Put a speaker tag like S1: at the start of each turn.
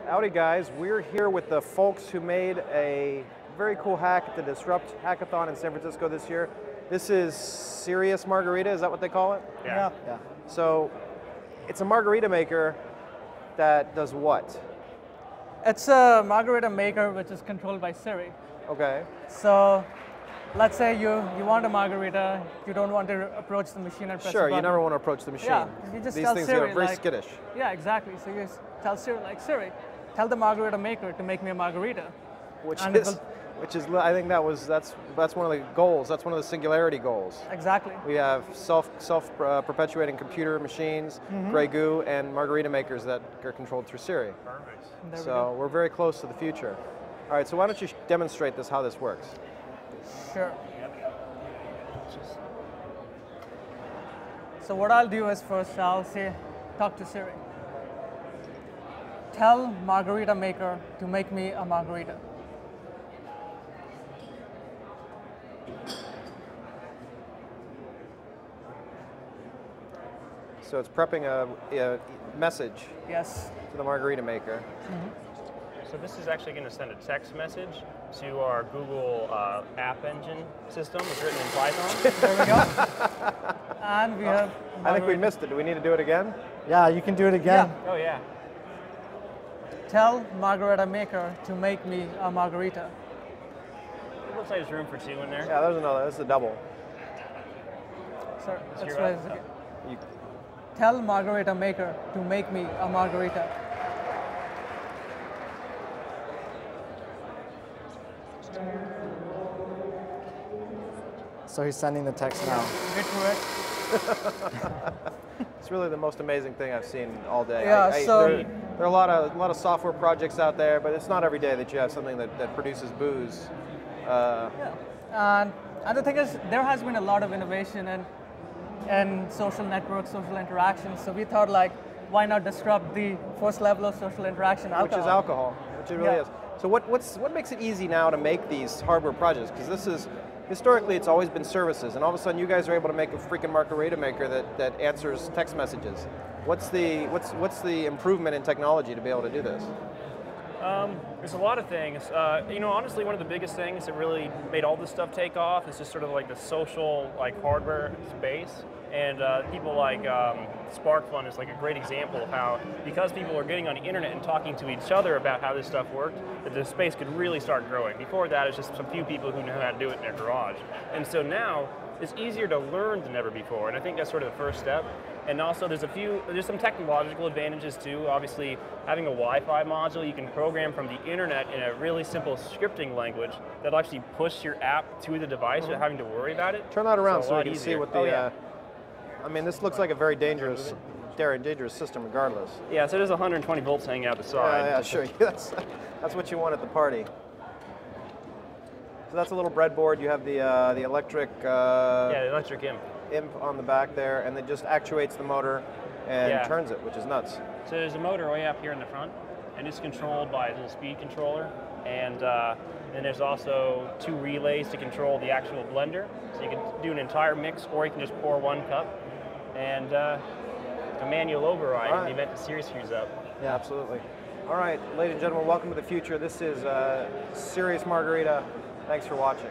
S1: Howdy guys, we're here with the folks who made a very cool hack at the Disrupt Hackathon in San Francisco this year. This is Sirious Margarita, is that what they call it?
S2: Yeah.
S1: So, it's a margarita maker that does what?
S2: It's a margarita maker which is controlled by Siri.
S1: Okay.
S2: So, let's say you want a margarita, you don't want to approach the machine and press the
S1: Sure,
S2: button.
S1: you never want to approach the machine.
S2: Yeah, you just
S1: These
S2: tell
S1: things
S2: Siri,
S1: are very
S2: like,
S1: skittish.
S2: Yeah, exactly. So you just tell Siri, like, Siri, tell the margarita maker to make me a margarita.
S1: Which
S2: And
S1: is, I think that's one of the goals. That's one of the singularity goals.
S2: Exactly.
S1: We have self-perpetuating computer machines, gray goo, and margarita makers that are controlled through Siri.
S2: Perfect.
S1: So we're very close to the future. All right, so why don't you demonstrate this, how this works?
S2: Sure. So what I'll do is first I'll say, talk to Siri. Tell margarita maker to make me a margarita.
S1: So it's prepping a message
S2: Yes.
S1: to the margarita maker.
S3: So this is actually going to send a text message to our Google App Engine system. It's written in Python.
S2: There we go. And we have
S1: I think we missed it. Do we need to do it again?
S4: Yeah, you can do it again.
S2: Yeah.
S3: Oh yeah.
S2: Tell margarita maker to make me a margarita.
S3: It looks like there's room for two in there.
S1: Yeah, there's another. This is a double.
S2: Sorry, that's
S3: You're
S2: why
S3: right.
S2: it's okay.
S1: You,
S2: Tell margarita maker to make me a margarita.
S4: So he's sending the text now.
S2: Wait for it.
S1: it's really the most amazing thing I've seen all day.
S2: Yeah, so
S1: there are a lot of software projects out there, but it's not every day that you have something that produces booze.
S2: yeah. And the thing is, there has been a lot of innovation in social networks, social interactions. So we thought, like, why not disrupt the first level of social interaction, alcohol?
S1: Which is alcohol, which it really
S2: Yeah.
S1: is. So what makes it easy now to make these hardware projects? Because this is, historically it's always been services, and all of a sudden you guys are able to make a freaking margarita maker that answers text messages. What's the improvement in technology to be able to do this?
S3: There's a lot of things. Honestly, one of the biggest things that really made all this stuff take off is just sort of like the social, like, hardware space. And people like SparkFun is like a great example of how, because people are getting on the internet and talking to each other about how this stuff worked, that the space could really start growing. Before that, it's just some few people who know how to do it in their garage. And so now, it's easier to learn than ever before, and I think that's sort of the first step. And also there's some technological advantages too. Obviously, having a Wi-Fi module, you can program from the internet in a really simple scripting language that'll actually push your app to the device without having to worry about it.
S1: Turn that around so we can
S3: easier.
S1: see what the, I mean, this looks like a very dangerous system regardless.
S3: Yeah, so there's 120 volts hanging out the side.
S1: Yeah, sure. that's what you want at the party. So that's a little breadboard. You have the electric
S3: Yeah, the electric
S1: imp on the back there, and it just actuates the motor and turns it, which is nuts.
S3: So there's a motor way up here in the front, and it's controlled by a little speed controller. And then there's also two relays to control the actual blender. So you can do an entire mix, or you can just pour one cup. And a manual override in the event the Siri screws up.
S1: Yeah, absolutely. All right, ladies and gentlemen, welcome to the future. This is Sirious Margarita. Thanks for watching.